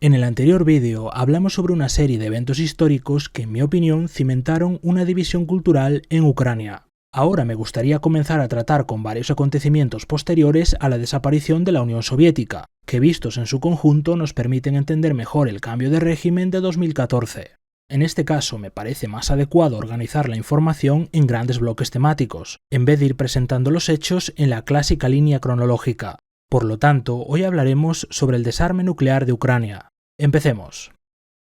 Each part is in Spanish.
En el anterior vídeo hablamos sobre una serie de eventos históricos que, en mi opinión, cimentaron una división cultural en Ucrania. Ahora me gustaría comenzar a tratar con varios acontecimientos posteriores a la desaparición de la Unión Soviética, que vistos en su conjunto nos permiten entender mejor el cambio de régimen de 2014. En este caso me parece más adecuado organizar la información en grandes bloques temáticos, en vez de ir presentando los hechos en la clásica línea cronológica. Por lo tanto, hoy hablaremos sobre el desarme nuclear de Ucrania. Empecemos.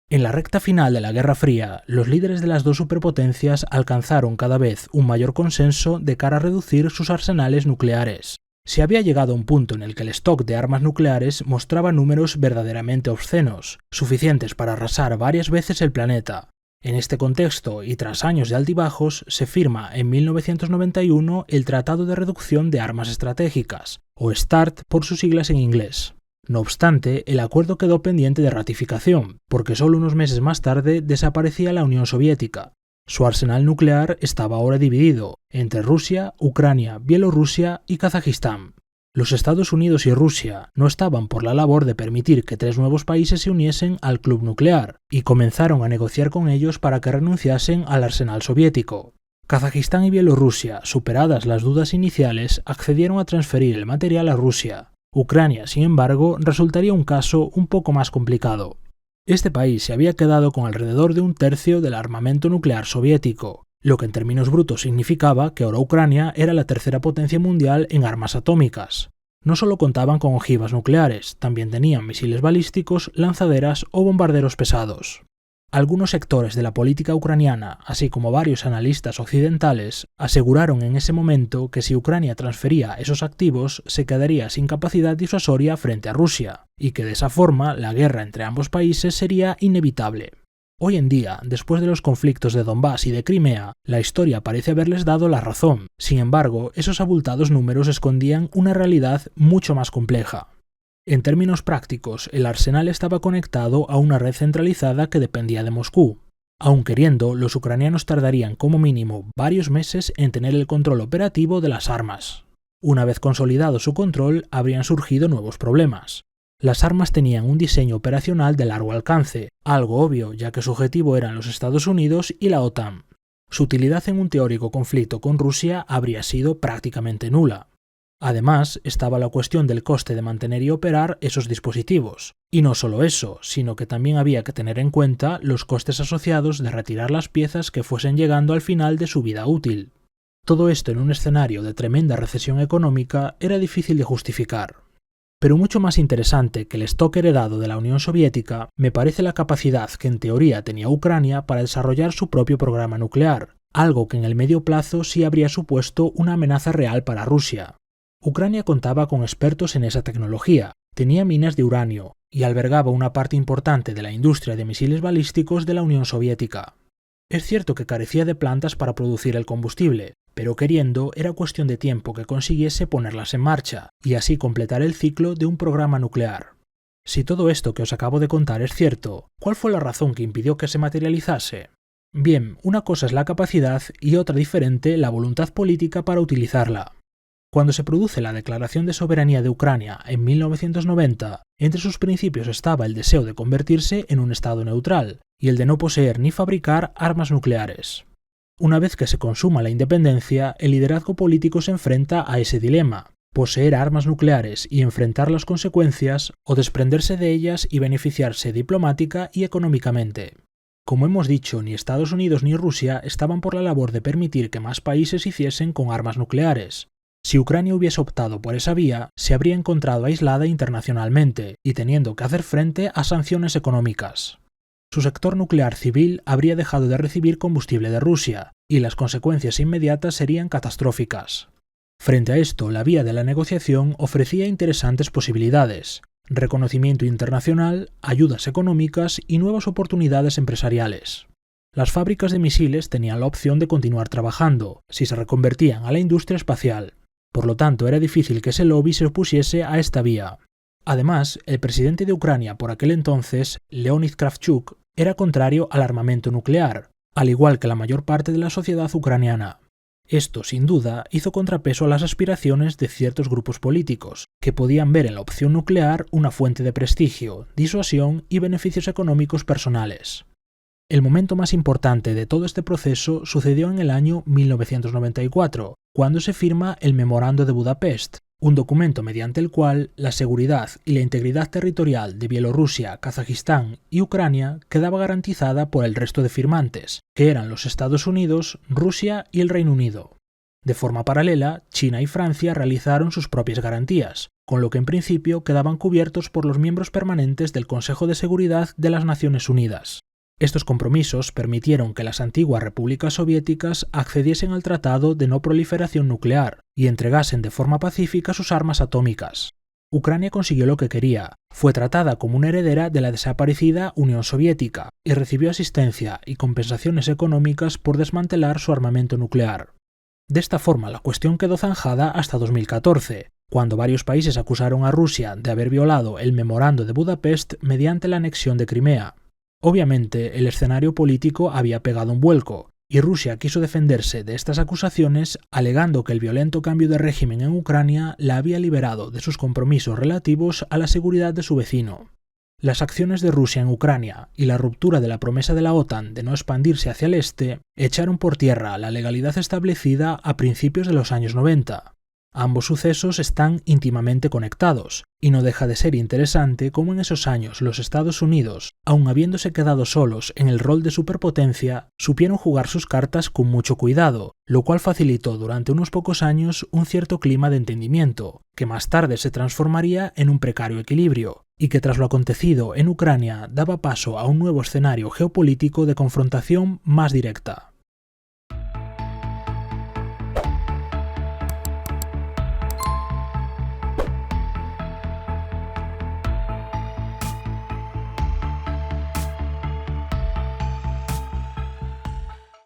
En la recta final de la Guerra Fría, los líderes de las dos superpotencias alcanzaron cada vez un mayor consenso de cara a reducir sus arsenales nucleares. Se había llegado a un punto en el que el stock de armas nucleares mostraba números verdaderamente obscenos, suficientes para arrasar varias veces el planeta. En este contexto, y tras años de altibajos, se firma en 1991 el Tratado de Reducción de Armas Estratégicas, o START por sus siglas en inglés. No obstante, el acuerdo quedó pendiente de ratificación, porque solo unos meses más tarde desaparecía la Unión Soviética. Su arsenal nuclear estaba ahora dividido entre Rusia, Ucrania, Bielorrusia y Kazajistán. Los Estados Unidos y Rusia no estaban por la labor de permitir que tres nuevos países se uniesen al club nuclear, y comenzaron a negociar con ellos para que renunciasen al arsenal soviético. Kazajistán y Bielorrusia, superadas las dudas iniciales, accedieron a transferir el material a Rusia. Ucrania, sin embargo, resultaría un caso un poco más complicado. Este país se había quedado con alrededor de un tercio del armamento nuclear soviético, lo que en términos brutos significaba que ahora Ucrania era la tercera potencia mundial en armas atómicas. No solo contaban con ojivas nucleares, también tenían misiles balísticos, lanzaderas o bombarderos pesados. Algunos sectores de la política ucraniana, así como varios analistas occidentales, aseguraron en ese momento que si Ucrania transfería esos activos, se quedaría sin capacidad disuasoria frente a Rusia, y que de esa forma la guerra entre ambos países sería inevitable. Hoy en día, después de los conflictos de Donbass y de Crimea, la historia parece haberles dado la razón. Sin embargo, esos abultados números escondían una realidad mucho más compleja. En términos prácticos, el arsenal estaba conectado a una red centralizada que dependía de Moscú. Aun queriendo, los ucranianos tardarían como mínimo varios meses en tener el control operativo de las armas. Una vez consolidado su control, habrían surgido nuevos problemas. Las armas tenían un diseño operacional de largo alcance, algo obvio ya que su objetivo eran los Estados Unidos y la OTAN. Su utilidad en un teórico conflicto con Rusia habría sido prácticamente nula. Además, estaba la cuestión del coste de mantener y operar esos dispositivos. Y no solo eso, sino que también había que tener en cuenta los costes asociados de retirar las piezas que fuesen llegando al final de su vida útil. Todo esto en un escenario de tremenda recesión económica era difícil de justificar. Pero mucho más interesante que el stock heredado de la Unión Soviética me parece la capacidad que en teoría tenía Ucrania para desarrollar su propio programa nuclear, algo que en el medio plazo sí habría supuesto una amenaza real para Rusia. Ucrania contaba con expertos en esa tecnología, tenía minas de uranio y albergaba una parte importante de la industria de misiles balísticos de la Unión Soviética. Es cierto que carecía de plantas para producir el combustible, pero queriendo era cuestión de tiempo que consiguiese ponerlas en marcha y así completar el ciclo de un programa nuclear. Si todo esto que os acabo de contar es cierto, ¿cuál fue la razón que impidió que se materializase? Bien, una cosa es la capacidad y otra diferente la voluntad política para utilizarla. Cuando se produce la Declaración de Soberanía de Ucrania en 1990, entre sus principios estaba el deseo de convertirse en un estado neutral y el de no poseer ni fabricar armas nucleares. Una vez que se consuma la independencia, el liderazgo político se enfrenta a ese dilema: poseer armas nucleares y enfrentar las consecuencias, o desprenderse de ellas y beneficiarse diplomática y económicamente. Como hemos dicho, ni Estados Unidos ni Rusia estaban por la labor de permitir que más países hiciesen con armas nucleares. Si Ucrania hubiese optado por esa vía, se habría encontrado aislada internacionalmente y teniendo que hacer frente a sanciones económicas. Su sector nuclear civil habría dejado de recibir combustible de Rusia, y las consecuencias inmediatas serían catastróficas. Frente a esto, la vía de la negociación ofrecía interesantes posibilidades: reconocimiento internacional, ayudas económicas y nuevas oportunidades empresariales. Las fábricas de misiles tenían la opción de continuar trabajando, si se reconvertían a la industria espacial. Por lo tanto, era difícil que ese lobby se opusiese a esta vía. Además, el presidente de Ucrania por aquel entonces, Leonid Kravchuk, era contrario al armamento nuclear, al igual que la mayor parte de la sociedad ucraniana. Esto, sin duda, hizo contrapeso a las aspiraciones de ciertos grupos políticos, que podían ver en la opción nuclear una fuente de prestigio, disuasión y beneficios económicos personales. El momento más importante de todo este proceso sucedió en el año 1994, cuando se firma el Memorando de Budapest, un documento mediante el cual la seguridad y la integridad territorial de Bielorrusia, Kazajistán y Ucrania quedaba garantizada por el resto de firmantes, que eran los Estados Unidos, Rusia y el Reino Unido. De forma paralela, China y Francia realizaron sus propias garantías, con lo que en principio quedaban cubiertos por los miembros permanentes del Consejo de Seguridad de las Naciones Unidas. Estos compromisos permitieron que las antiguas repúblicas soviéticas accediesen al Tratado de No Proliferación Nuclear y entregasen de forma pacífica sus armas atómicas. Ucrania consiguió lo que quería, fue tratada como una heredera de la desaparecida Unión Soviética y recibió asistencia y compensaciones económicas por desmantelar su armamento nuclear. De esta forma, la cuestión quedó zanjada hasta 2014, cuando varios países acusaron a Rusia de haber violado el Memorando de Budapest mediante la anexión de Crimea. Obviamente, el escenario político había pegado un vuelco, y Rusia quiso defenderse de estas acusaciones alegando que el violento cambio de régimen en Ucrania la había liberado de sus compromisos relativos a la seguridad de su vecino. Las acciones de Rusia en Ucrania y la ruptura de la promesa de la OTAN de no expandirse hacia el este echaron por tierra la legalidad establecida a principios de los años 90. Ambos sucesos están íntimamente conectados, y no deja de ser interesante cómo en esos años los Estados Unidos, aun habiéndose quedado solos en el rol de superpotencia, supieron jugar sus cartas con mucho cuidado, lo cual facilitó durante unos pocos años un cierto clima de entendimiento, que más tarde se transformaría en un precario equilibrio, y que tras lo acontecido en Ucrania daba paso a un nuevo escenario geopolítico de confrontación más directa.